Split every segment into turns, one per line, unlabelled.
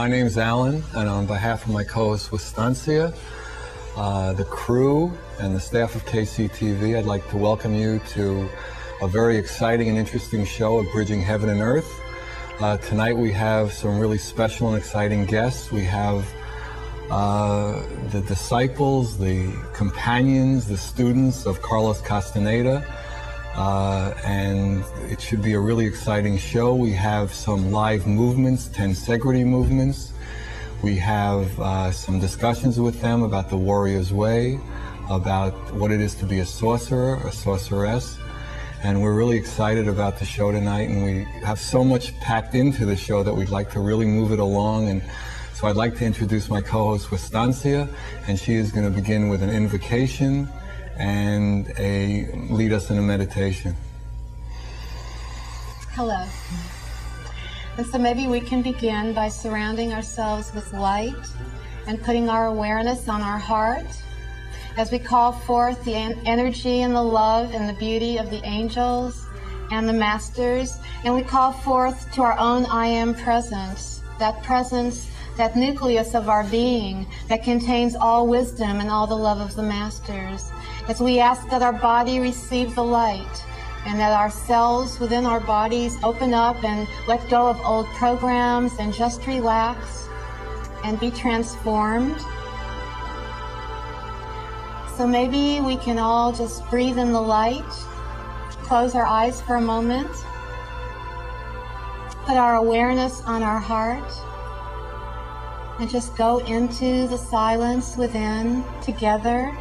My name's Alan, and on behalf of my co-host Estancia, the crew, and the staff of KCTV, I'd like to welcome you to a very exciting and interesting show of Bridging Heaven and Earth. Tonight we have some really special and exciting guests. We have the disciples, the companions, the students of Carlos Castaneda, and it should be a really exciting show. We have some live movements, tensegrity movements. We have some discussions with them about the warrior's way, about what it is to be a sorcerer, a sorceress. And we're really excited about the show tonight, and we have so much packed into the show that we'd like to really move it along. And so I'd like to introduce my co-host Estancia, and she is going to begin with an invocation and lead us in a meditation.
Hello. And so maybe we can begin by surrounding ourselves with light and putting our awareness on our heart as we call forth the energy and the love and the beauty of the angels and the masters, and we call forth to our own I Am presence, that nucleus of our being that contains all wisdom and all the love of the masters, as we ask that our body receive the light and that our cells within our bodies open up and let go of old programs and just relax and be transformed. So maybe we can all just breathe in the light, close our eyes for a moment, put our awareness on our heart, and just go into the silence within together.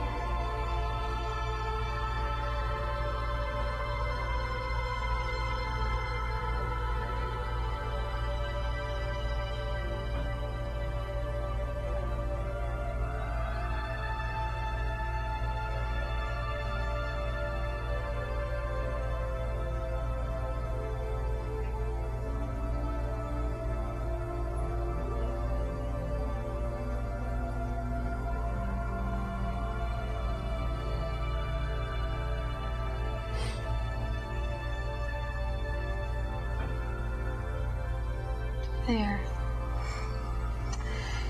There.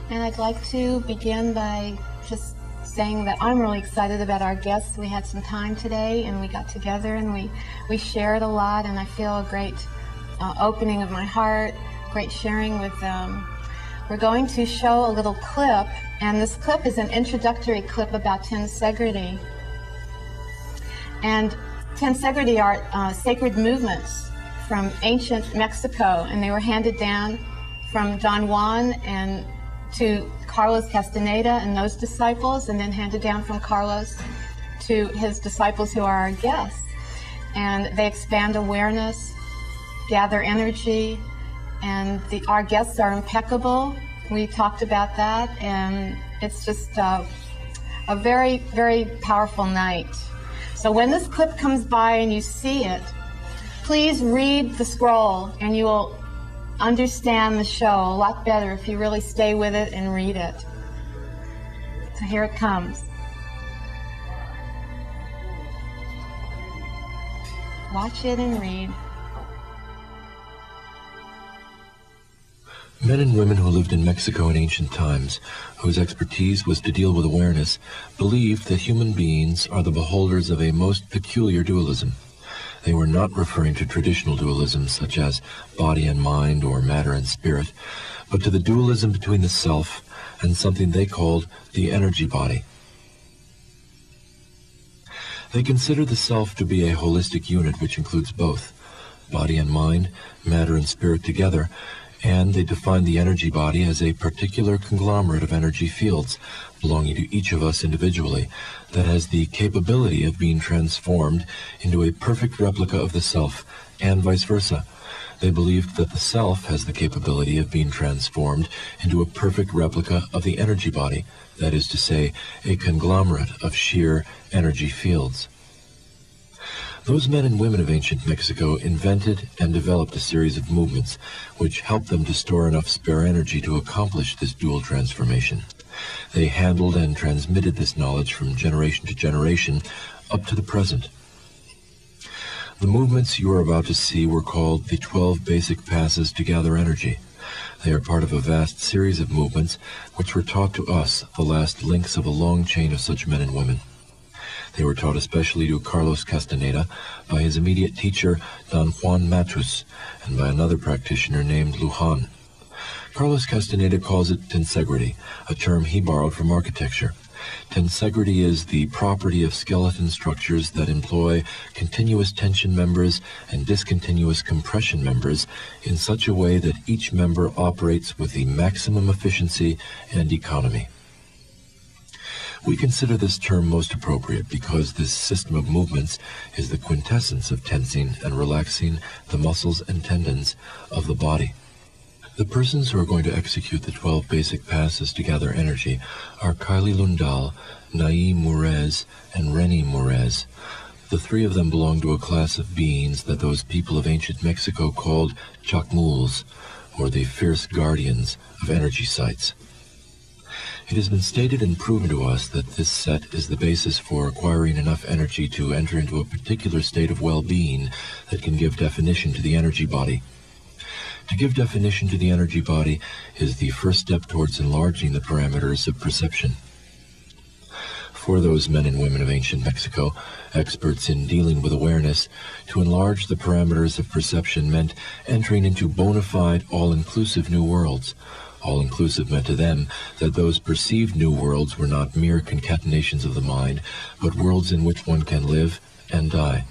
And I'd like to begin by just saying that I'm really excited about our guests. We had some time today and we got together and we shared a lot, and I feel a great opening of my heart, great sharing with them. We're going to show a little clip, and this clip is an introductory clip about tensegrity. And tensegrity are sacred movements from ancient Mexico, and they were handed down from Don Juan and to Carlos Castaneda and those disciples, and then handed down from Carlos to his disciples who are our guests. And they expand awareness, gather energy, and our guests are impeccable. We talked about that, and it's just a very, very powerful night. So when this clip comes by and you see it, please read the scroll, and you will understand the show a lot better if you really stay with it and read it. So here it comes. Watch it and read.
Men and women who lived in Mexico in ancient times, whose expertise was to deal with awareness, believed that human beings are the beholders of a most peculiar dualism. They were not referring to traditional dualism such as body and mind or matter and spirit, but to the dualism between the self and something they called the energy body. They consider the self to be a holistic unit which includes both, body and mind, matter and spirit together, and they define the energy body as a particular conglomerate of energy fields belonging to each of us individually that has the capability of being transformed into a perfect replica of the self, and vice versa. They believed that the self has the capability of being transformed into a perfect replica of the energy body, that is to say, a conglomerate of sheer energy fields. Those men and women of ancient Mexico invented and developed a series of movements which helped them to store enough spare energy to accomplish this dual transformation. They handled and transmitted this knowledge from generation to generation up to the present. The movements you are about to see were called the 12 basic passes to gather energy. They are part of a vast series of movements which were taught to us, the last links of a long chain of such men and women. They were taught especially to Carlos Castaneda by his immediate teacher, Don Juan Matus, and by another practitioner named Lujan. Carlos Castaneda calls it tensegrity, a term he borrowed from architecture. Tensegrity is the property of skeleton structures that employ continuous tension members and discontinuous compression members in such a way that each member operates with the maximum efficiency and economy. We consider this term most appropriate because this system of movements is the quintessence of tensing and relaxing the muscles and tendons of the body. The persons who are going to execute the 12 basic passes to gather energy are Kylie Lundal, Nai Murez, and Reni Murez. The three of them belong to a class of beings that those people of ancient Mexico called Chocmools, or the fierce guardians of energy sites. It has been stated and proven to us that this set is the basis for acquiring enough energy to enter into a particular state of well-being that can give definition to the energy body. To give definition to the energy body is the first step towards enlarging the parameters of perception. For those men and women of ancient Mexico, experts in dealing with awareness, to enlarge the parameters of perception meant entering into bona fide, all-inclusive new worlds. All-inclusive meant to them that those perceived new worlds were not mere concatenations of the mind, but worlds in which one can live and die.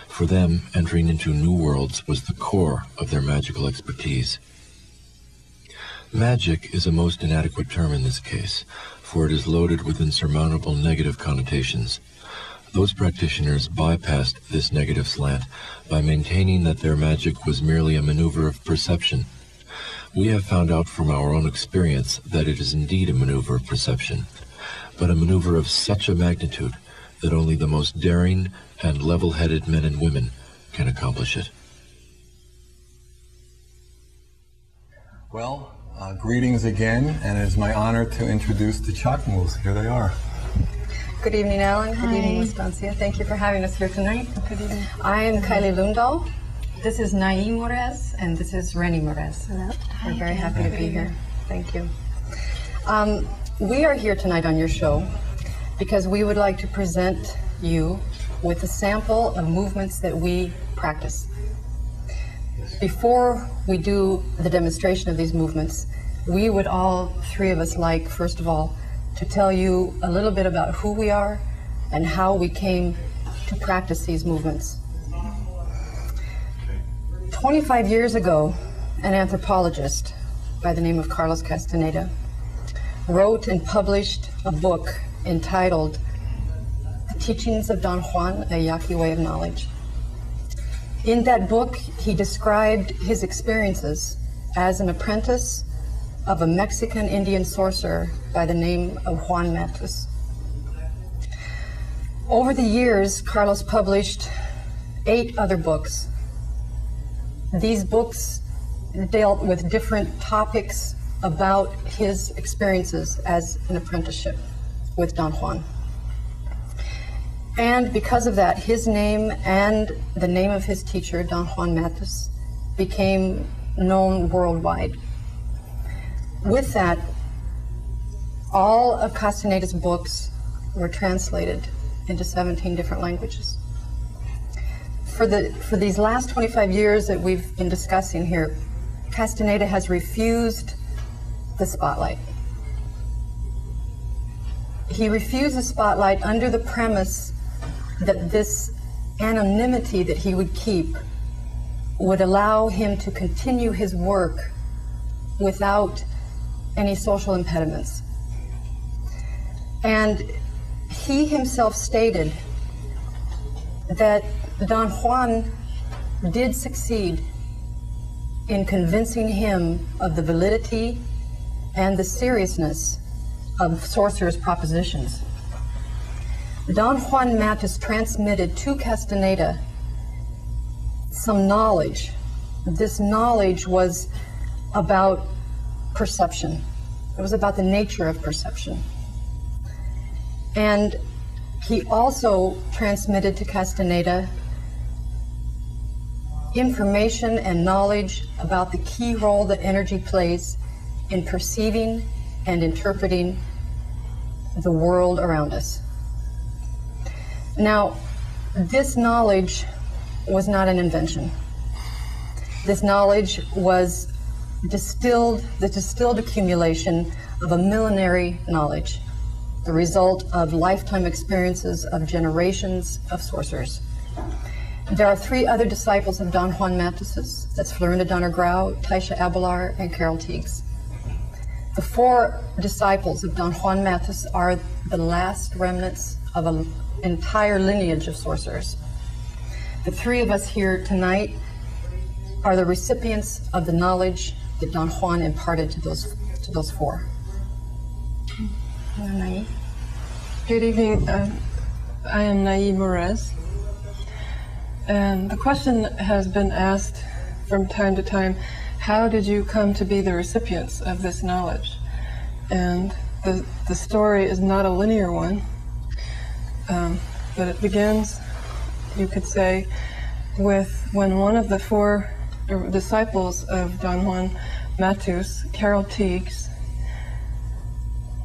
For them, entering into new worlds was the core of their magical expertise. Magic is a most inadequate term in this case, for it is loaded with insurmountable negative connotations. Those practitioners bypassed this negative slant by maintaining that their magic was merely a maneuver of perception. We have found out from our own experience that it is indeed a maneuver of perception, but a maneuver of such a magnitude that only the most daring and level-headed men and women can accomplish it.
Well, greetings again, and it is my honor to introduce the Chocmools. Here they are.
Good evening, Alan.
Hi.
Good evening, Estancia. Thank you for having us here tonight.
Good evening.
I am Kylie Lundal. This is Nai Murez, and this is Reni Murez.
Hello.
We're very happy to be here. Thank you. We are here tonight on your show because we would like to present you with a sample of movements that we practice. Before we do the demonstration of these movements, we would all three of us like, first of all, to tell you a little bit about who we are and how we came to practice these movements. 25 years ago, an anthropologist by the name of Carlos Castaneda wrote and published a book entitled The Teachings of Don Juan, a Yaqui Way of Knowledge. In that book, he described his experiences as an apprentice of a Mexican Indian sorcerer by the name of Juan Matus. Over the years, Carlos published 8 other books. These books dealt with different topics about his experiences as an apprenticeship with Don Juan. And because of that, his name and the name of his teacher, Don Juan Matus, became known worldwide. With that, all of Castaneda's books were translated into 17 different languages. For these last 25 years that we've been discussing here, Castaneda has refused the spotlight. He refused the spotlight under the premise that this anonymity that he would keep would allow him to continue his work without any social impediments. And he himself stated that Don Juan did succeed in convincing him of the validity and the seriousness of sorcerer's propositions. Don Juan Matus transmitted to Castaneda some knowledge. This knowledge was about perception. It was about the nature of perception. And he also transmitted to Castaneda information and knowledge about the key role that energy plays in perceiving and interpreting the world around us. Now, this knowledge was not an invention. This knowledge was the distilled accumulation of a millenary knowledge, the result of lifetime experiences of generations of sorcerers. There are 3 other disciples of Don Juan Matus. That's Florinda Donner Grau, Taisha Abelard, and Carol Teagues. The 4 disciples of Don Juan Matus are the last remnants of an entire lineage of sorcerers. The 3 of us here tonight are the recipients of the knowledge that Don Juan imparted to those 4.
Good evening. I am Nai Morez. And the question has been asked from time to time, how did you come to be the recipients of this knowledge? And the story is not a linear one, but it begins, you could say, with when one of the 4 disciples of Don Juan Matus, Carol Teagues,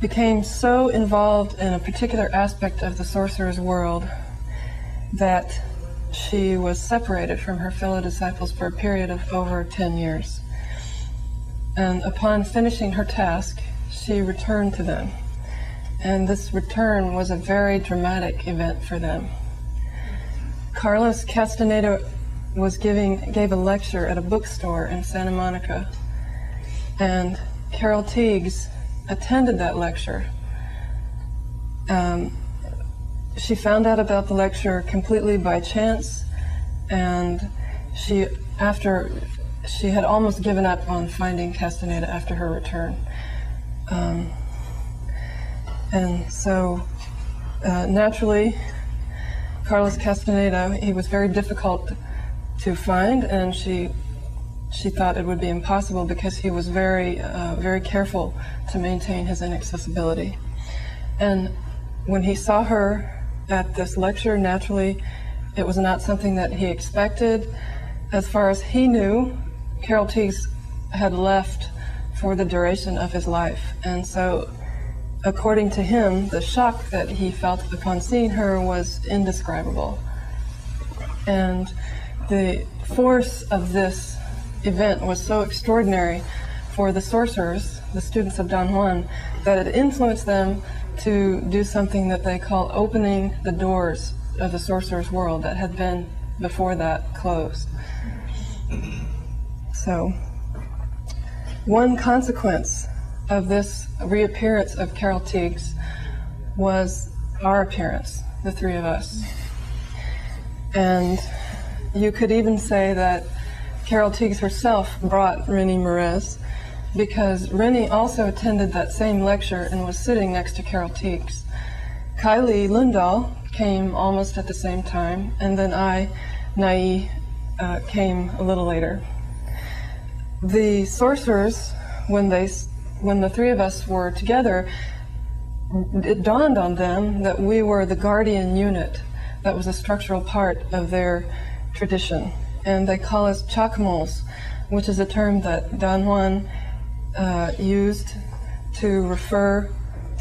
became so involved in a particular aspect of the sorcerer's world that she was separated from her fellow disciples for a period of over 10 years. And upon finishing her task, she returned to them. And this return was a very dramatic event for them. Carlos Castaneda gave a lecture at a bookstore in Santa Monica, and Carol Teagues attended that lecture. She found out about the lecture completely by chance, and she had almost given up on finding Castaneda after her return. And so naturally, Carlos Castaneda, he was very difficult to find, and she thought it would be impossible because he was very careful to maintain his inaccessibility. And when he saw her at this lecture, naturally, it was not something that he expected. As far as he knew, Carol Teagues had left for the duration of his life. And so, according to him, the shock that he felt upon seeing her was indescribable. And the force of this event was so extraordinary for the sorcerers, the students of Don Juan, that it influenced them to do something that they call opening the doors of the sorcerer's world that had been before that closed. So, one consequence of this reappearance of Carol Teagues was our appearance, the 3 of us. And you could even say that Carol Teagues herself brought Rennie Morez, because Rennie also attended that same lecture and was sitting next to Carol Teagues. Kylie Lundahl came almost at the same time, and then I, Nai, came a little later. The sorcerers, when the 3 of us were together, it dawned on them that we were the guardian unit that was a structural part of their tradition. And they call us Chocmools, which is a term that Don Juan used to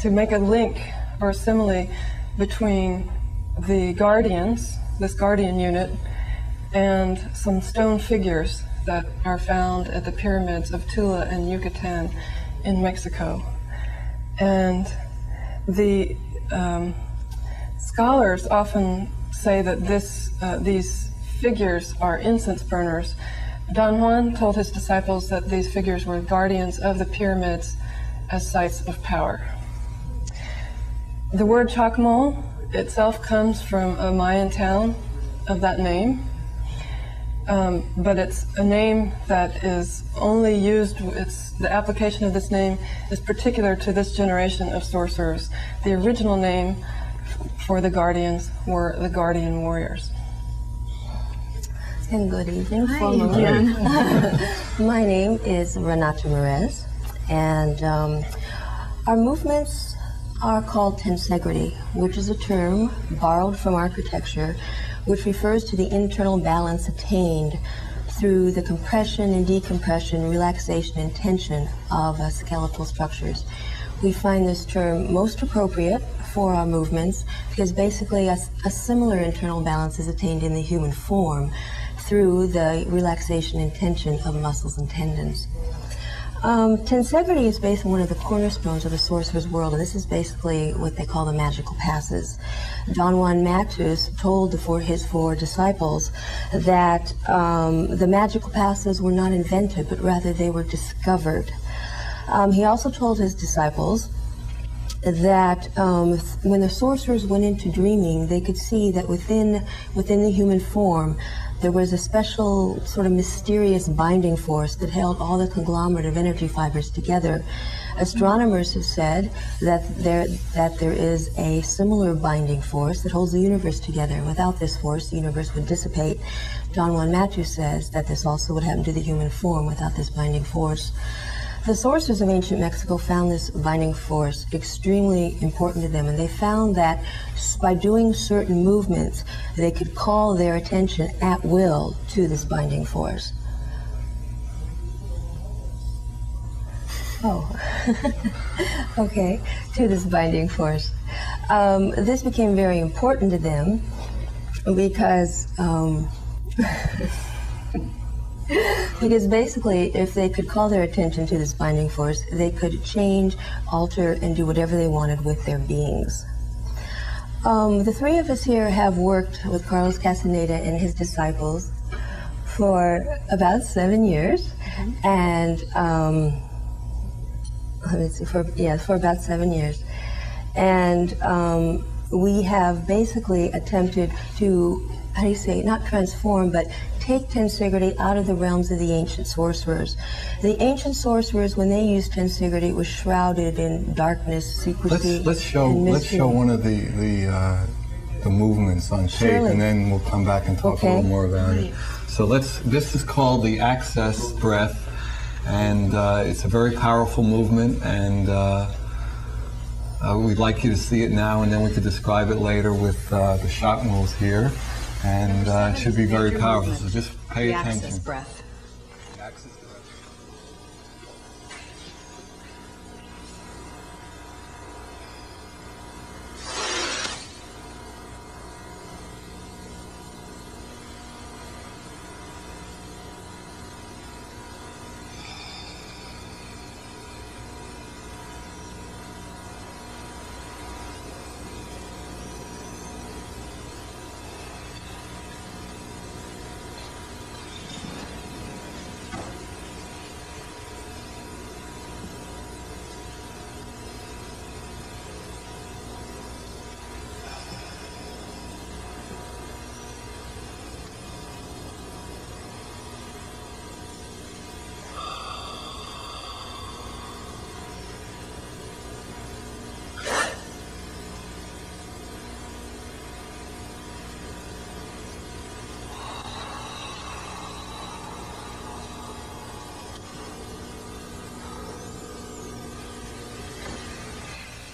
make a link or a simile between the guardians, this guardian unit, and some stone figures that are found at the pyramids of Tula and Yucatan in Mexico. And the scholars often say that these figures are incense burners. Don Juan told his disciples that these figures were guardians of the pyramids as sites of power. The word Chocmool itself comes from a Mayan town of that name, but it's a name that is only used, the application of this name is particular to this generation of sorcerers. The original name for the guardians were the guardian warriors.
And good evening.
Hi.
My name is Renata Morez, and our movements are called tensegrity, which is a term borrowed from architecture, which refers to the internal balance attained through the compression and decompression, relaxation and tension of skeletal structures. We find this term most appropriate for our movements because basically a similar internal balance is attained in the human form through the relaxation and tension of muscles and tendons. Tensegrity is based on one of the cornerstones of the sorcerer's world, and this is basically what they call the magical passes. Don Juan Matus told his four disciples that the magical passes were not invented, but rather they were discovered. He also told his disciples that when the sorcerers went into dreaming, they could see that within the human form there was a special sort of mysterious binding force that held all the conglomerate of energy fibers together. Astronomers have said that there is a similar binding force that holds the universe together. Without this force, the universe would dissipate. Don Juan Matus says that this also would happen to the human form without this binding force. The sorcerers of ancient Mexico found this binding force extremely important to them, and they found that by doing certain movements, they could call their attention at will to this binding force. Oh, okay, to this binding force. This became very important to them because because basically, if they could call their attention to this binding force, they could change, alter, and do whatever they wanted with their beings. The three of us here have worked with Carlos Castaneda and his disciples for about 7 years, and for about 7 years, and we have basically attempted to, how do you say, not transform, but take tensegrity out of the realms of the ancient sorcerers. The ancient sorcerers, when they used tensegrity, it was shrouded in darkness, secrecy.
Let's show one of the movements on tape,
Surely.
and then we'll come back and talk a little more about it. So this is called the access breath, and it's a very powerful movement, and we'd like you to see it now, and then we could describe it later with the Chocmools here. And it should be very powerful, so just pay attention.
The access breath.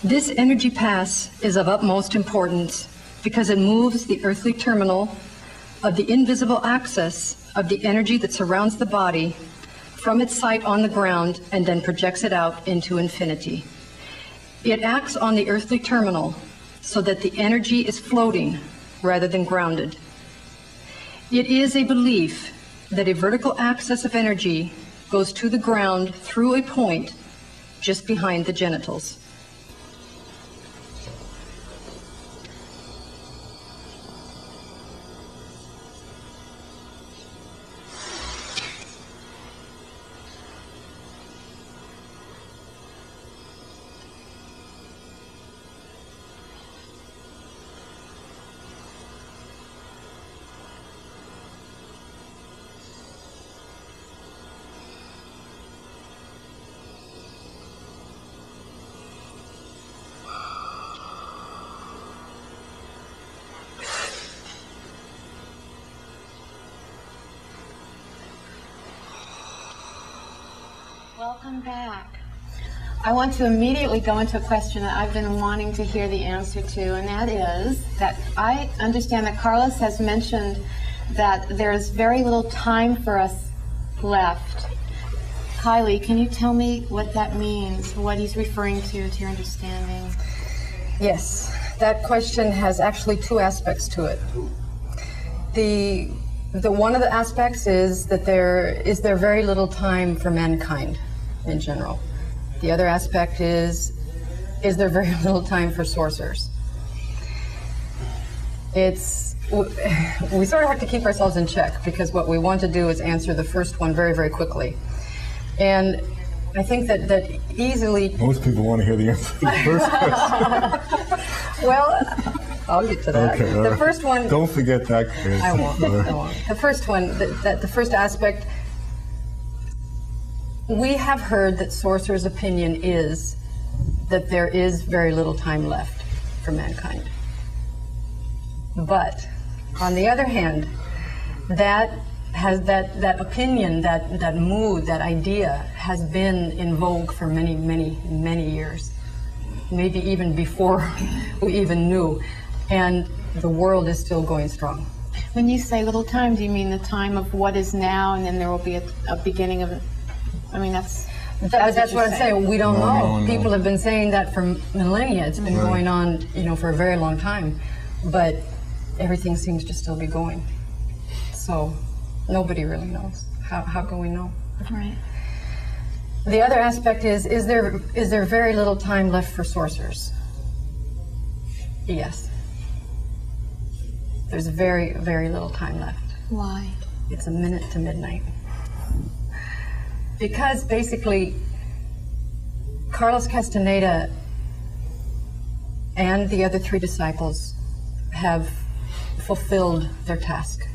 This energy pass is of utmost importance because it moves the earthly terminal of the invisible axis of the energy that surrounds the body from its site on the ground and then projects it out into infinity. It acts on the earthly terminal so that the energy is floating rather than grounded. It is a belief that a vertical axis of energy goes to the ground through a point just behind the genitals.
Welcome back. I want to immediately go into a question that I've been wanting to hear the answer to, and that is that I understand that Carlos has mentioned that there's very little time for us left. Kylie, can you tell me what that means, what he's referring to your understanding?
Yes, that question has actually two aspects to it. The one of the aspects is that there very little time for mankind in general. The other aspect is there very little time for sorcerers. We sort of have to keep ourselves in check, because what we want to do is answer the first one very, very quickly. And I think that easily...
Most people want to hear the answer to the first question.
Well, I'll get to that.
Okay,
the first one...
Don't forget that, Chris.
I won't. The first one, the first aspect, we have heard that sorcerer's opinion is that there is very little time left for mankind. But on the other hand, that opinion, that mood, that idea has been in vogue for many, many, many years, maybe even before we even knew, and the world is still going strong.
When you say little time, do you mean the time of what is now, and then there will be a beginning of? I mean, that's
what I'm saying. We don't know.
No.
People have been saying that for millennia. It's been going on, for a very long time, but everything seems to still be going. So nobody really knows. How can we know?
Right.
The other aspect is there very little time left for sorcerers? Yes. There's very, very little time left.
Why?
It's a minute to midnight. Because basically, Carlos Castaneda and the other three disciples have fulfilled their task.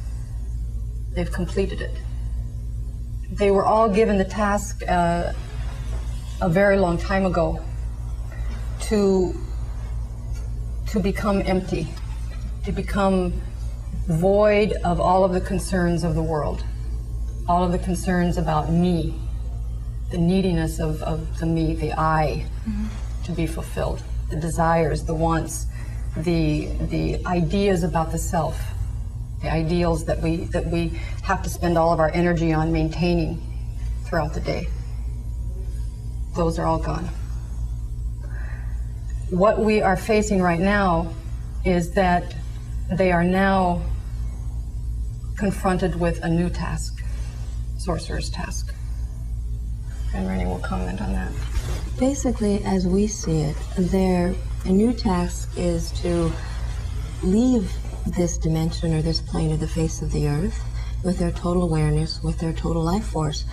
They've completed it. They were all given the task a very long time ago to become empty, to become void of all of the concerns of the world, all of the concerns about me, the neediness of the me, the I, to be fulfilled, the desires, the wants, the ideas about the self, the ideals that we have to spend all of our energy on maintaining throughout the day. Those are all gone. What we are facing right now is that they are now confronted with a new task, sorcerer's task. And Rennie will comment on that.
Basically, as we see it, a new task is to leave this dimension or this plane of the face of the earth with their total awareness, with their total life force.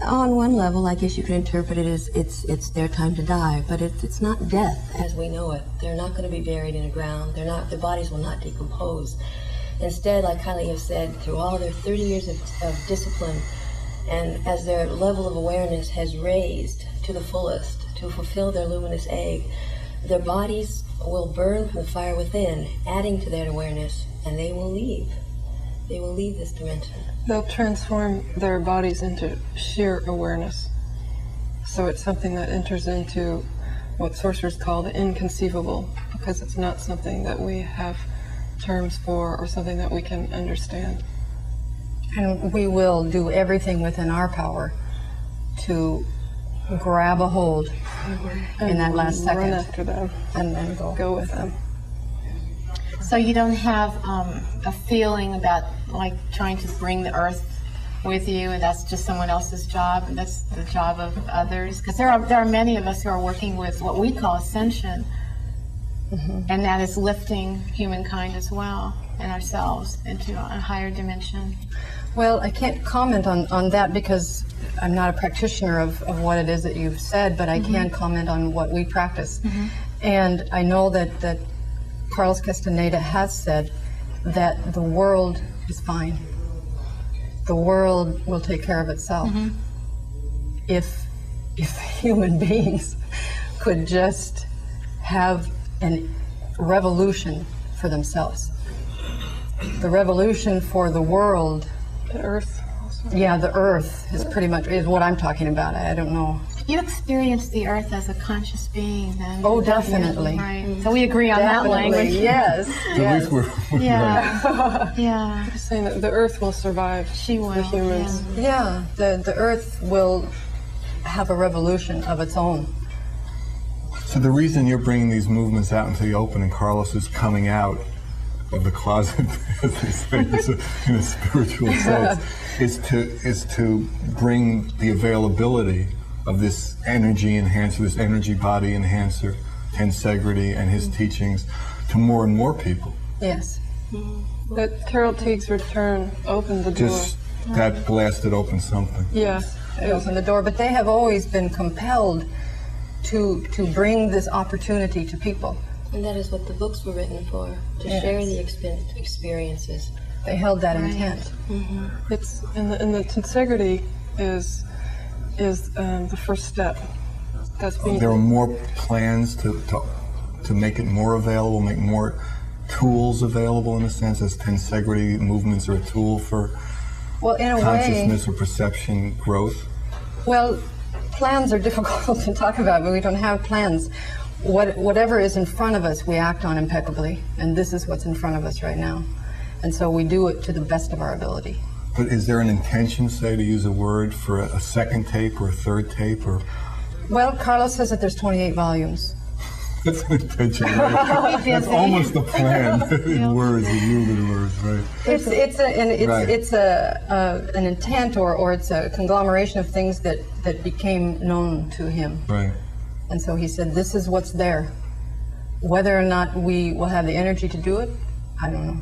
On one level, I guess you can interpret it as it's their time to die, but it's not death as we know it. They're not going to be buried in the ground. Their bodies will not decompose. Instead, like Kylie has said, through all their 30 years of discipline, and as their level of awareness has raised to the fullest to fulfill their luminous egg, their bodies will burn from the fire within, adding to that awareness, and they will leave. They will leave this dimension.
They'll transform their bodies into sheer awareness. So it's something that enters into what sorcerers call the inconceivable, because it's not something that we have terms for or something that we can understand.
And we will do everything within our power to grab a hold in that last second.
Run after them.
And then
Go with them.
So you don't have a feeling about like trying to bring the earth with you, and that's just someone else's job, and that's the job of others? Because there are many of us who are working with what we call ascension, and that is lifting humankind as well and ourselves into a higher dimension.
Well, I can't comment on that because I'm not a practitioner of what it is that you've said, but I can comment on what we practice. And I know that Carlos Castaneda has said that the world is fine. The world will take care of itself. If human beings could just have a revolution for themselves. The revolution for the world.
The earth also.
Yeah, the earth is pretty much is what I'm talking about. I don't know
You experience the earth as a conscious being, then.
Oh, definitely.
Right. So we agree on that language.
Yes.
At least we're
Yeah. Yeah.
Just saying that the earth will survive
She will.
the humans.
Yeah, the earth will have a revolution of its own.
So the reason you're bringing these movements out into the open and Carlos is coming out of the closet, as they say, in a spiritual sense, is to bring the availability of this energy enhancer, this energy body enhancer, tensegrity, and his teachings to more and more people.
Yes.
That Carol Teague's return opened the door.
Just that blasted open something.
Yeah.
It opened the door, but they have always been compelled to bring this opportunity to people.
And that is what the books were written for, to
Yes.
share the experiences.
They held that intent.
It's and the tensegrity is the first step. That's being.
There are more plans to make it more available, make more tools available in a sense, as tensegrity movements are a tool for
Well, in a way,
consciousness or perception growth.
well, plans are difficult to talk about, but we don't have plans. Whatever is in front of us, we act on impeccably, and this is what's in front of us right now. And so we do it to the best of our ability.
But is there an intention, say, to use a word for a second tape or a third tape, or
Well, Carlos says that there's 28 volumes.
that's an intention, right? That's almost the plan in words, in human words, right?
It's an intent, or it's a conglomeration of things that became known to him.
Right.
And so he said, this is what's there. Whether or not we will have the energy to do it, I don't know.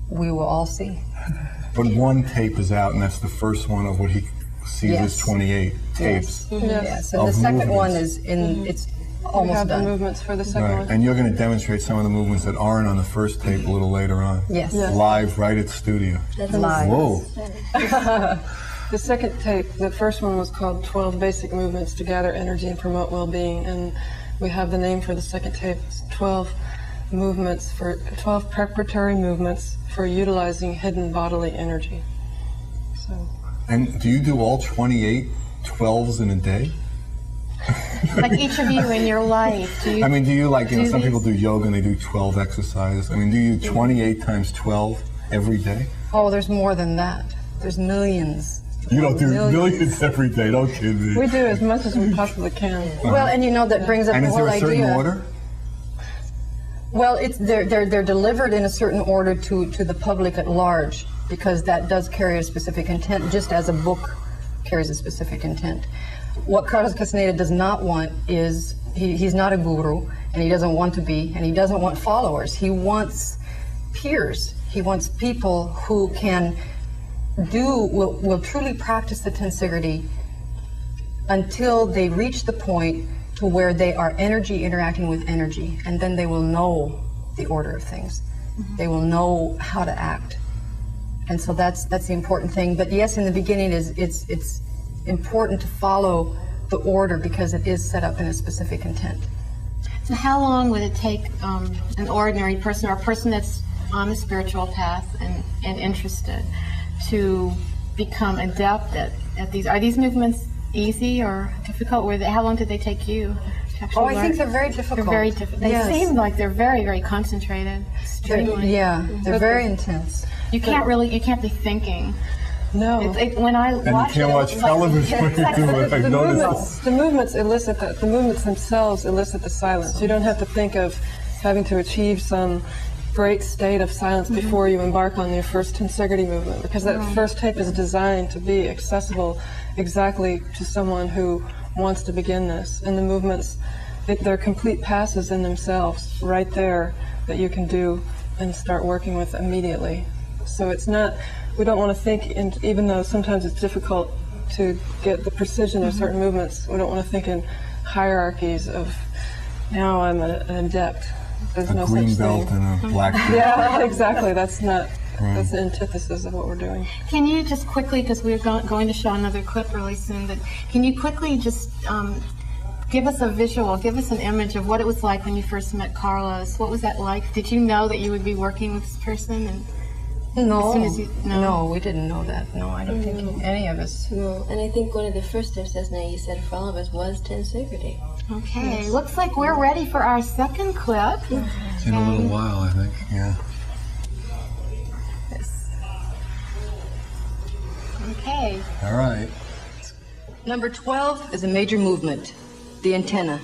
We will all see.
But one tape is out, and that's the first one of what he sees as 28 tapes.
Yes. And the
Of
second one
movements.
is in, it's
We
almost
have the
done.
movements for the second
Right.
one.
And you're going to demonstrate some of the movements that aren't on the first tape a little later on.
Yes.
Yeah.
Live, right at the studio.
That's
Live.
Whoa.
The second tape, the first one was called 12 Basic Movements to Gather Energy and Promote Well-Being, and we have the name for the second tape. It's 12 preparatory movements for utilizing hidden bodily energy. So,
And do you do all 28 12s in a day?
Like each of you in your life, do you?
I mean, do you like, you know,
do
some
these-
people do yoga and they do 12 exercises. I mean, do you 28 times 12 every day?
Oh, there's more than that. There's millions.
You don't do millions every day, don't kid me.
we do as much as we possibly can.
Well, and you know, that brings up
And
the
is
whole
there a certain
idea.
order?
Well, they're delivered in a certain order to the public at large, because that does carry a specific intent, just as a book carries a specific intent. What Carlos Castaneda does not want is, he's not a guru, and he doesn't want to be, and he doesn't want followers. He wants peers. He wants people who can will truly practice the tensegrity until they reach the point to where they are energy interacting with energy, and then they will know the order of things. They will know how to act, and so that's the important thing. But yes, in the beginning, it's important to follow the order because it is set up in a specific intent.
So how long would it take an ordinary person or a person that's on the spiritual path and interested to become adept at these? Are these movements easy or difficult? How long did they take you to actually
I
learn?
think they're very difficult.
They're very difficult. They
Yes.
seem like they're very, very concentrated. Extremely.
Yeah, they're very intense.
You can't be thinking.
No.
When I
And you
watch
can't
it,
watch
it's like-
television when you do it. I've noticed.
The movements elicit that. The movements themselves elicit the silence. You don't have to think of having to achieve some great state of silence before you embark on your first tensegrity movement, because that first tape is designed to be accessible exactly to someone who wants to begin this. And the movements, they're complete passes in themselves, right there, that you can do and start working with immediately. So it's not, we don't want to think, even though sometimes it's difficult to get the precision of certain movements, we don't want to think in hierarchies of, now I'm an adept. There's
A
no
green
such
belt
thing.
and a black belt.
Yeah, exactly. That's not, that's the antithesis of what we're doing.
Can you just quickly, because we're going to show another clip really soon, but can you quickly just give us a visual, give us an image of what it was like when you first met Carlos? What was that like? Did you know that you would be working with this person? And
No,
As soon as you- no.
no, we didn't know that. No, I don't think any of us.
No, and I think one of the first steps, as Nae said, for all of us was 10 Sacred Day.
Okay, looks like we're ready for our second clip.
In a little while, I think. Yeah.
Okay.
All right.
Number 12 is a major movement, the antenna.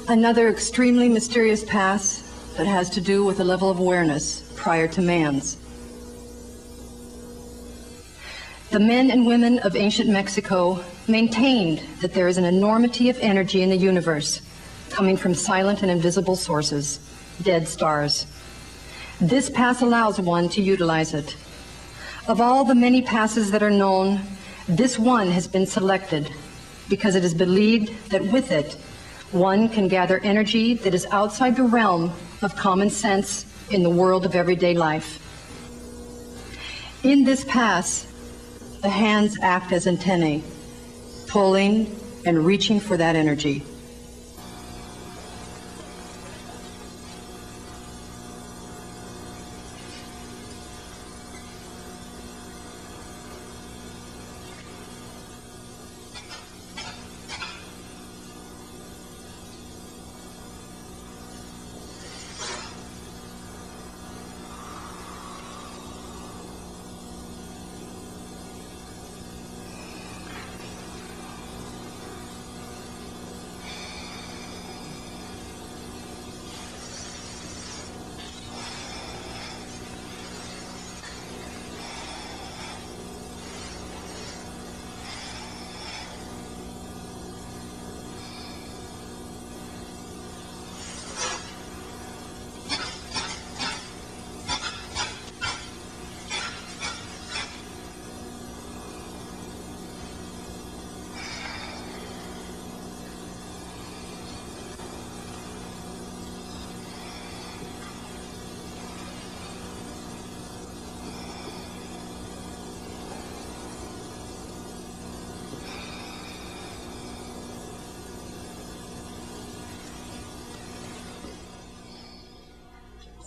Another extremely mysterious path that has to do with a level of awareness prior to man's. The men and women of ancient Mexico maintained that there is an enormity of energy in the universe coming from silent and invisible sources, dead stars. This path allows one to utilize it. Of all the many passes that are known, this one has been selected because it is believed that with it, one can gather energy that is outside the realm of common sense in the world of everyday life. In this pass, the hands act as antennae, pulling and reaching for that energy.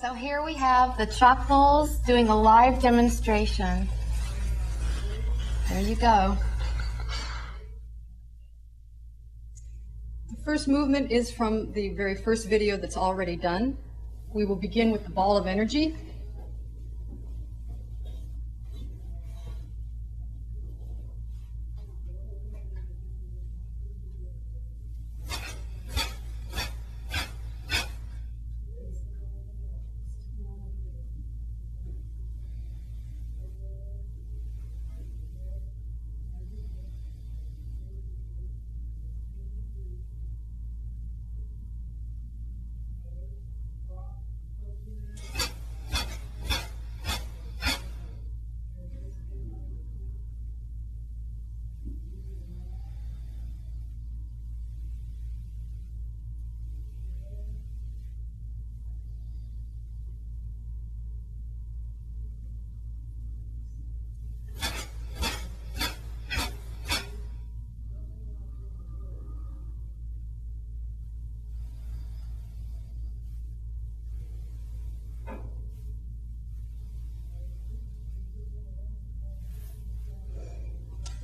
So here we have the Chocmools doing a live demonstration. There you go.
The first movement is from the very first video that's already done. We will begin with the ball of energy.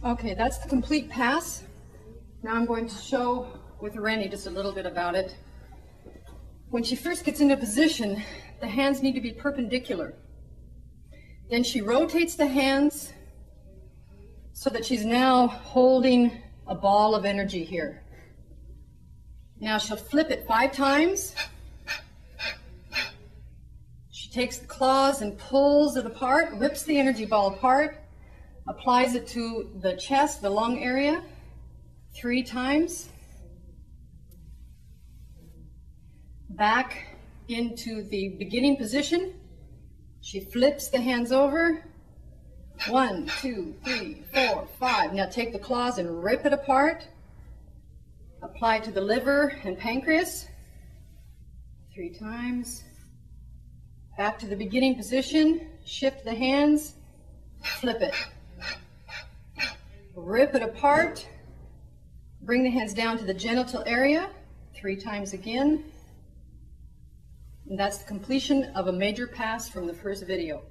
Okay, that's the complete pass. Now I'm going to show with Rennie just a little bit about it. When she first gets into position, the hands need to be perpendicular. Then she rotates the hands so that she's now holding a ball of energy here. Now she'll flip it 5 times. She takes the claws and pulls it apart, rips the energy ball apart, applies it to the chest, the lung area, 3 times. Back into the beginning position. She flips the hands over. 1, 2, 3, 4, 5. Now take the claws and rip it apart. Apply it to the liver and pancreas. 3 times. Back to the beginning position. Shift the hands. Flip it. Rip it apart. Bring the hands down to the genital area. 3 times again. And that's the completion of a major pass from the first video.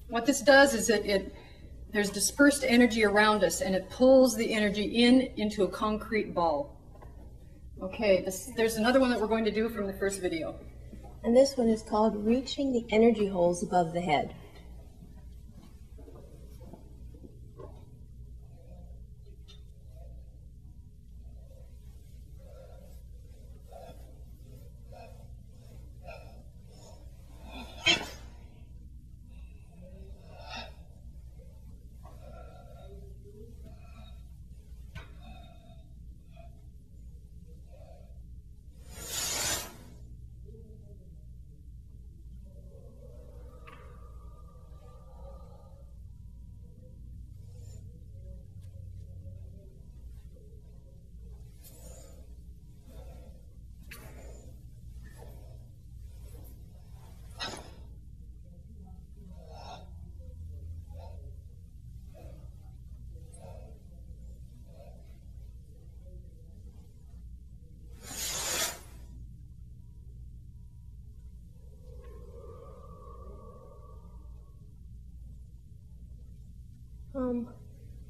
What this does is there's dispersed energy around us, and it pulls the energy into a concrete ball. Okay, there's another one that we're going to do from the first video.
And this one is called Reaching the Energy Holes Above the Head.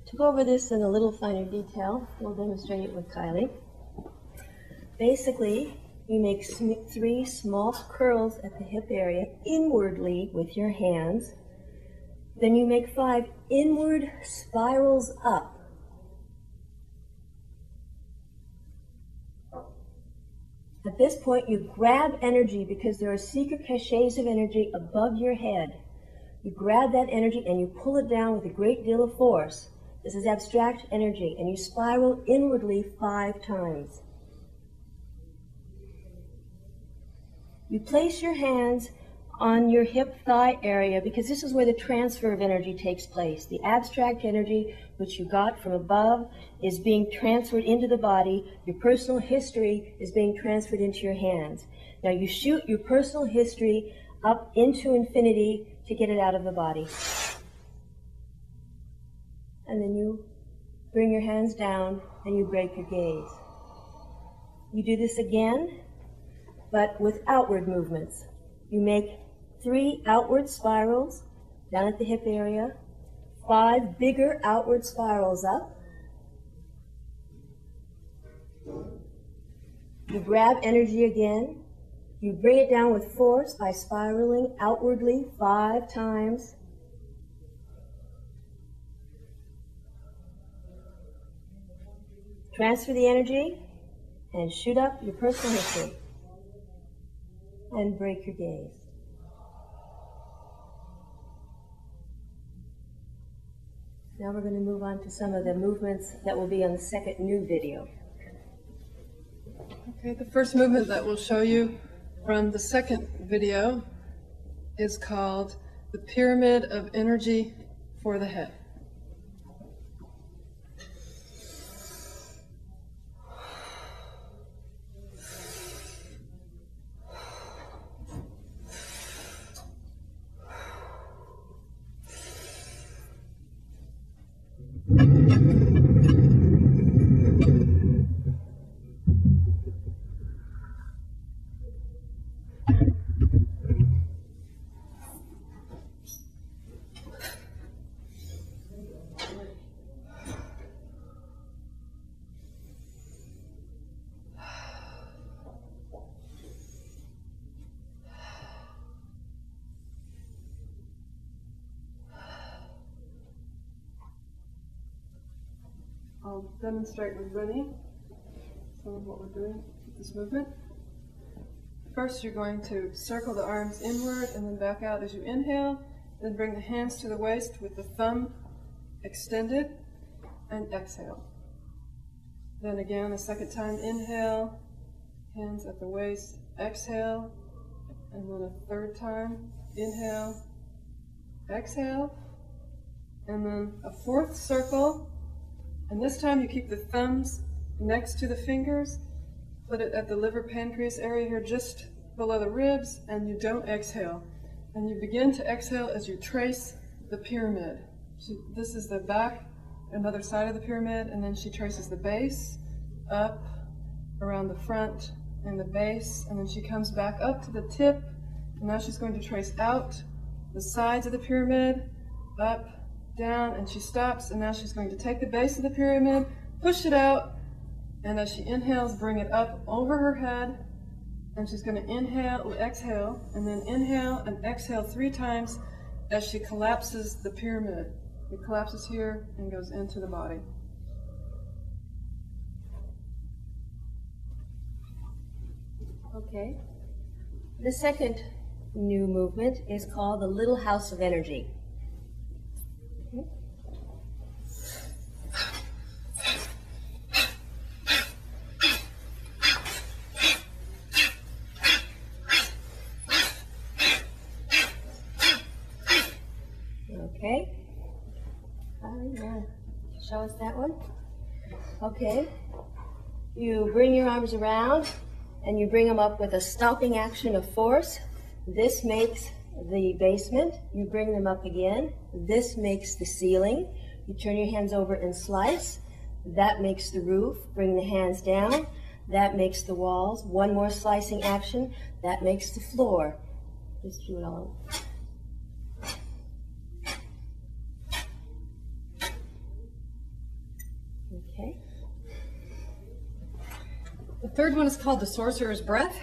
To go over this in a little finer detail, we'll demonstrate it with Kylie. Basically, you make 3 small curls at the hip area inwardly with your hands. Then you make 5 inward spirals up. At this point, you grab energy because there are secret caches of energy above your head. You grab that energy and you pull it down with a great deal of force. This is abstract energy, and you spiral inwardly 5 times. You place your hands on your hip thigh area because this is where the transfer of energy takes place. The abstract energy which you got from above is being transferred into the body. Your personal history is being transferred into your hands. Now you shoot your personal history up into infinity to get it out of the body. And then you bring your hands down and you break your gaze. You do this again, but with outward movements. You make 3 outward spirals down at the hip area, 5 bigger outward spirals up. You grab energy again. You bring it down with force by spiraling outwardly 5 times. Transfer the energy and shoot up your personal history. And break your gaze. Now we're going to move on to some of the movements that will be on the second new video.
Okay, the first movement that we'll show you from the second video is called the Pyramid of Energy for the Head. I'll demonstrate with Winnie some of what we're doing with this movement. First, you're going to circle the arms inward and then back out as you inhale. Then bring the hands to the waist with the thumb extended and exhale. Then again, a second time, inhale, hands at the waist, exhale, and then a third time, inhale, exhale, and then a fourth circle, and this time you keep the thumbs next to the fingers, put it at the liver pancreas area here just below the ribs, and you don't exhale. And you begin to exhale as you trace the pyramid. This is the back, another side of the pyramid, and then she traces the base, up, around the front, and the base, and then she comes back up to the tip, and now she's going to trace out the sides of the pyramid, up, down, and she stops, and now she's going to take the base of the pyramid, push it out, and as she inhales, bring it up over her head, and she's going to inhale, exhale, and then inhale and exhale 3 times as she collapses the pyramid. It collapses here and goes into the body.
Okay. The second new movement is called the Little House of Energy. Okay. Show us that one. Okay. You bring your arms around and you bring them up with a stopping action of force. This makes the basement. You bring them up again. This makes the ceiling. You turn your hands over and slice. That makes the roof. Bring the hands down. That makes the walls. One more slicing action. That makes the floor. Just do it all. Okay.
The third one is called the Sorcerer's Breath.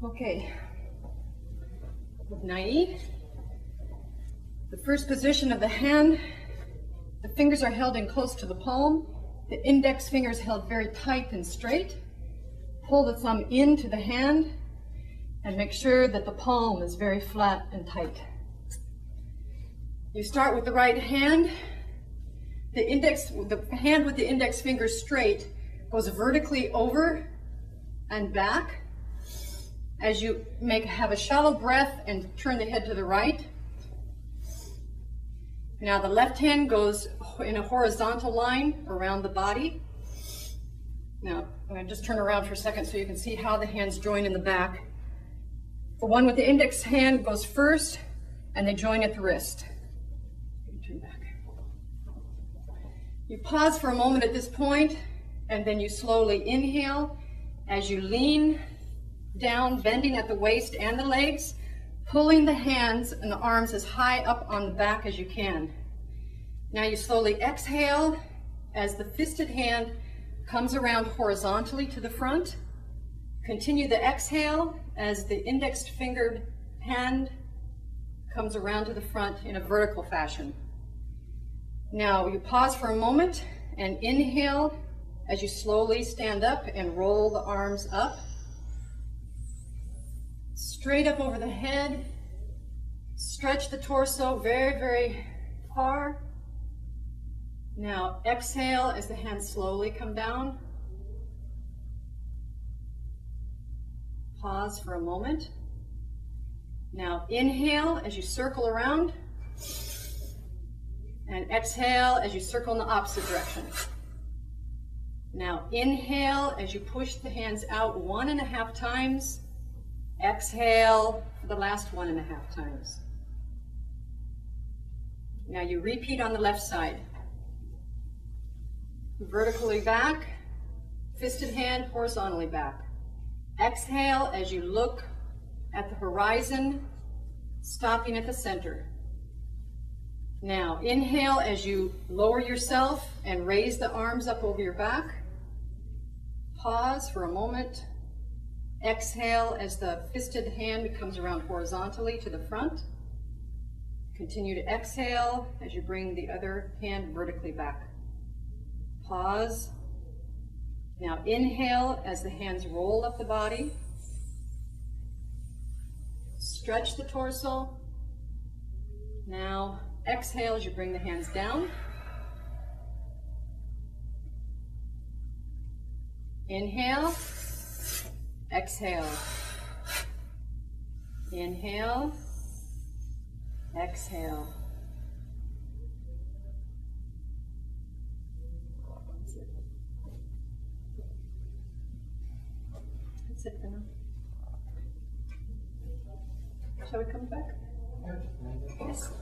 Okay, with Nai, the first position of the hand, the fingers are held in close to the palm, the index fingers held very tight and straight. Pull the thumb into the hand and make sure that the palm is very flat and tight. You start with the right hand. The hand with the index finger straight goes vertically over and back. As you have a shallow breath and turn the head to the right. Now the left hand goes in a horizontal line around the body. Now I'm going to just turn around for a second so you can see how the hands join in the back. The one with the index hand goes first and they join at the wrist. Turn back. You pause for a moment at this point and then you slowly inhale as you lean
down, bending at the waist and the legs, pulling the hands and the arms as high up on the back as you can. Now you slowly exhale as the fisted hand comes around horizontally to the front. Continue the exhale as the index fingered hand comes around to the front in a vertical fashion. Now you pause for a moment and inhale as you slowly stand up and roll the arms up. Straight up over the head. Stretch the torso very, very far. Now exhale as the hands slowly come down. Pause for a moment. Now inhale as you circle around. And exhale as you circle in the opposite direction. Now inhale as you push the hands out 1.5 times. Exhale for the last 1.5 times. Now you repeat on the left side. Vertically back, fisted hand horizontally back. Exhale as you look at the horizon, stopping at the center. Now inhale as you lower yourself and raise the arms up over your back. Pause for a moment. Exhale as the fisted hand comes around horizontally to the front. Continue to exhale as you bring the other hand vertically back. Pause. Now inhale as the hands roll up the body. Stretch the torso. Now exhale as you bring the hands down. Inhale. Exhale. Inhale. Exhale. That's it for now. Shall we come back? Yes.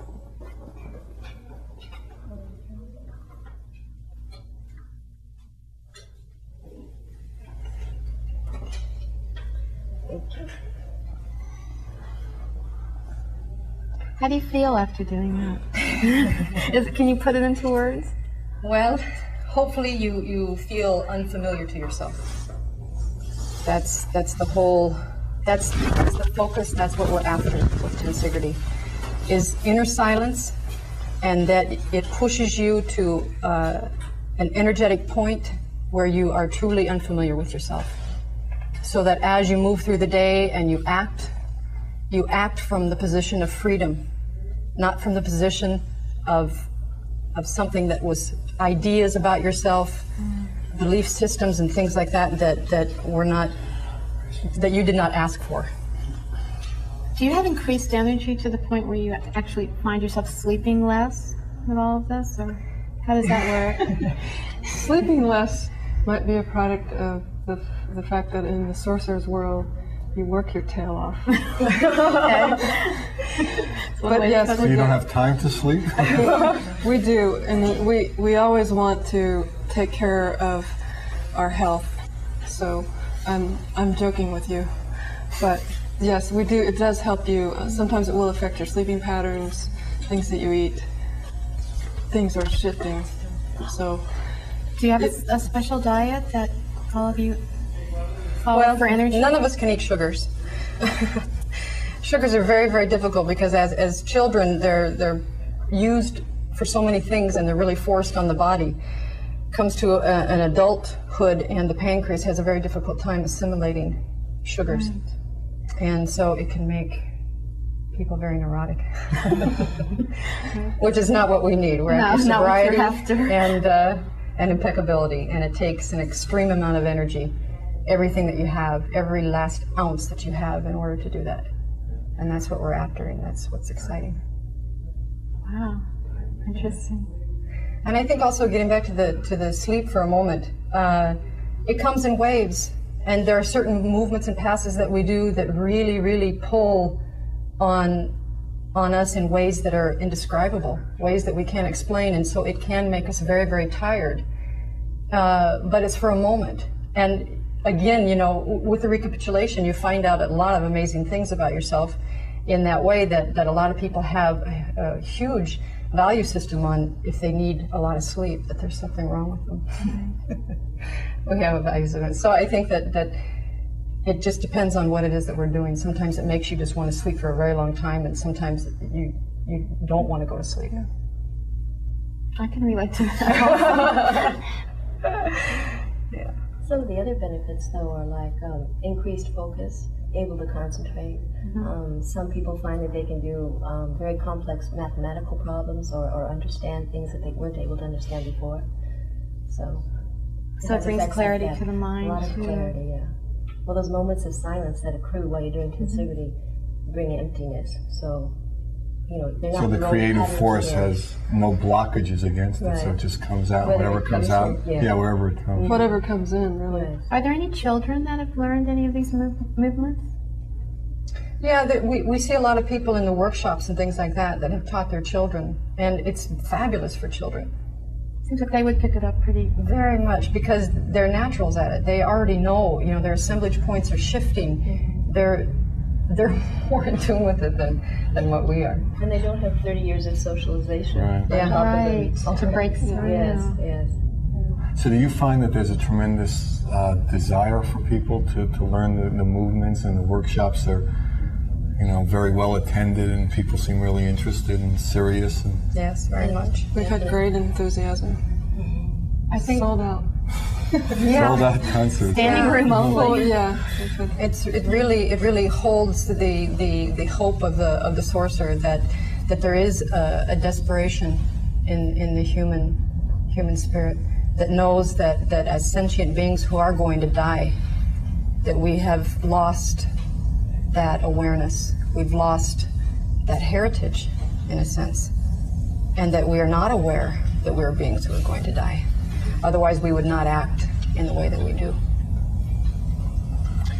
How do you feel after doing that? Can you put it into words?
Well, hopefully you feel unfamiliar to yourself. That's the whole, that's the focus, that's what we're after with tensegrity, is inner silence, and that it pushes you to an energetic point where you are truly unfamiliar with yourself. So that as you move through the day and you act from the position of freedom, not from the position of something that was ideas about yourself, belief systems and things like that were not, that you did not ask for.
Do you have increased energy to the point where you actually find yourself sleeping less with all of this, or how does that work?
Sleeping less might be a product of the fact that in the sorcerer's world, you work your tail off. But yes,
so you don't have time to sleep?
We do, and we always want to take care of our health. So I'm joking with you, but yes, we do. It does help you. Sometimes it will affect your sleeping patterns, things that you eat. Things are shifting. So,
do you have a special diet that all of you follow for energy?
None of us can eat sugars. Sugars are very, very difficult because as children, they're used for so many things and they're really forced on the body. Comes to an adulthood and the pancreas has a very difficult time assimilating sugars. Right. And so it can make people very neurotic, which is not what we need. We're after sobriety and impeccability, and it takes an extreme amount of energy, everything that you have, every last ounce that you have in order to do that. And that's what we're after, and that's what's exciting.
Wow, interesting.
And I think also getting back to the sleep for a moment, it comes in waves, and there are certain movements and passes that we do that really, really pull on us in ways that are indescribable, ways that we can't explain, and so it can make us very, very tired. But it's for a moment. And again, you know, with the recapitulation, you find out a lot of amazing things about yourself in that way that a lot of people have a huge value system on if they need a lot of sleep, that there's something wrong with them. We have a value system. So I think that it just depends on what it is that we're doing. Sometimes it makes you just want to sleep for a very long time, and sometimes you don't want to go to sleep.
I can relate to that.
Yeah.
Some of the other benefits, though, are like increased focus, able to concentrate. Some people find that they can do very complex mathematical problems or understand things that they weren't able to understand before. So
It brings clarity to the mind.
A lot of clarity, yeah. Well, those moments of silence that accrue while you're doing tensegrity bring emptiness. So, you know, they're not.
So the creative force has no blockages against it, so it just comes out. Whatever comes out, wherever it comes.
Whatever comes in, really.
Right.
Are there any children that have learned any of these movements?
Yeah, we see a lot of people in the workshops and things like that have taught their children, and it's fabulous for children.
Seems like they would pick it up pretty.
Very much, because they're naturals at it. They already know, you know, their assemblage points are shifting. They're more in tune with it than what we are.
And they don't have 30 years of socialization.
Right.
Yeah.
To break through.
Yes, yes.
So do you find that there's a tremendous desire for people to learn the movements, and the workshops are, you know, very well attended, and people seem really interested and serious? And
Yes, very much.
We've had great enthusiasm.
I think
Sold out.
sold out concerts.
standing room
Oh,
only.
yeah.
It really holds the hope of the sorcerer that there is a desperation in the human spirit that knows that as sentient beings who are going to die, that we have lost that awareness. We've lost that heritage, in a sense, and that we are not aware that we're beings who are going to die. Otherwise, we would not act in the way that we do.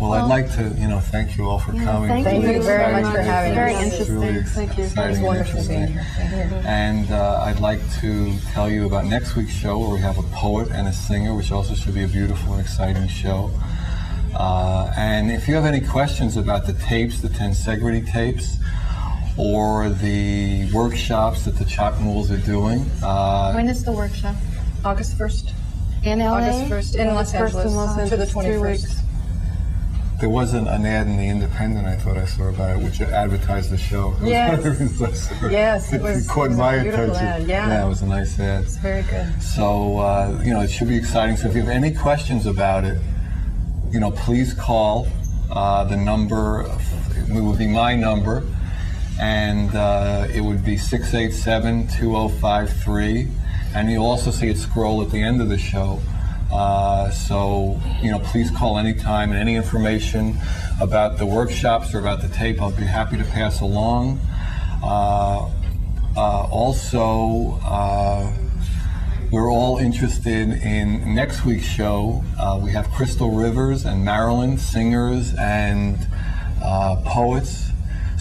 Well, I'd like to, thank you all for coming.
thank
you very much for having us.
Very
It's really
interesting.
Thank you.
exciting
It's
and
wonderful being
interesting.
here.
And I'd like to tell you about next week's show, where we have a poet and a singer, which also should be a beautiful and exciting show. And if you have any questions about the tapes, the tensegrity tapes, or the workshops that the Chocmools are doing,
When is the workshop?
August 1st.
In LA?
August 1st in Los Angeles to the
3
21st.
weeks.
there was an ad in the Independent I thought I saw about it, which advertised the show.
Yes.
Yes,
it was
caught
a
my
beautiful
attention.
ad, yeah.
It was a nice ad.
It's very good.
So, it should be exciting. So if you have any questions about it, please call. The number, it would be my number, and it would be 687-2053. And you'll also see it scroll at the end of the show. So, please call anytime, and any information about the workshops or about the tape, I'll be happy to pass along. We're all interested in next week's show. We have Crystal Rivers and Marilyn, singers and poets.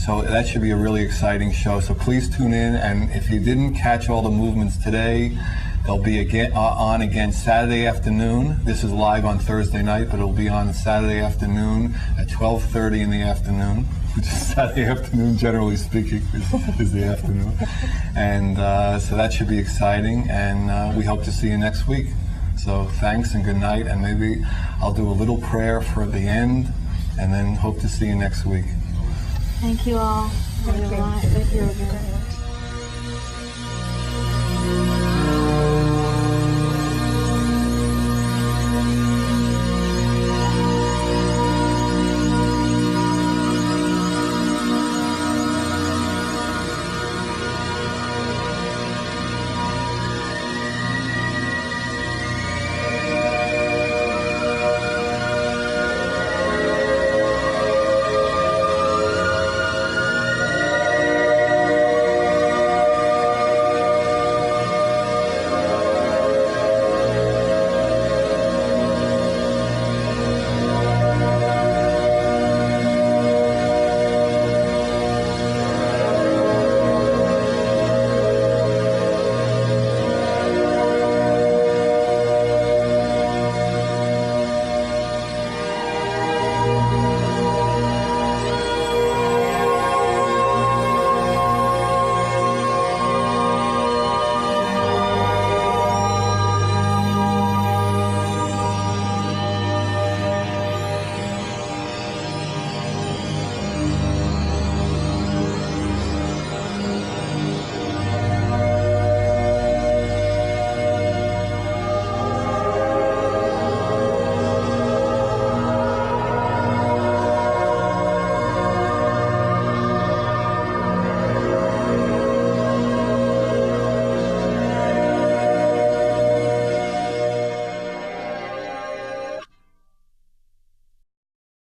So that should be a really exciting show. So please tune in. And if you didn't catch all the movements today, they'll be on again Saturday afternoon. This is live on Thursday night, but it'll be on Saturday afternoon at 12:30 in the afternoon, which is Saturday afternoon, generally speaking, is the afternoon. And so that should be exciting, and we hope to see you next week. So thanks and good night, and maybe I'll do a little prayer for the end, and then hope to see you next week.
Thank you all. Thank you.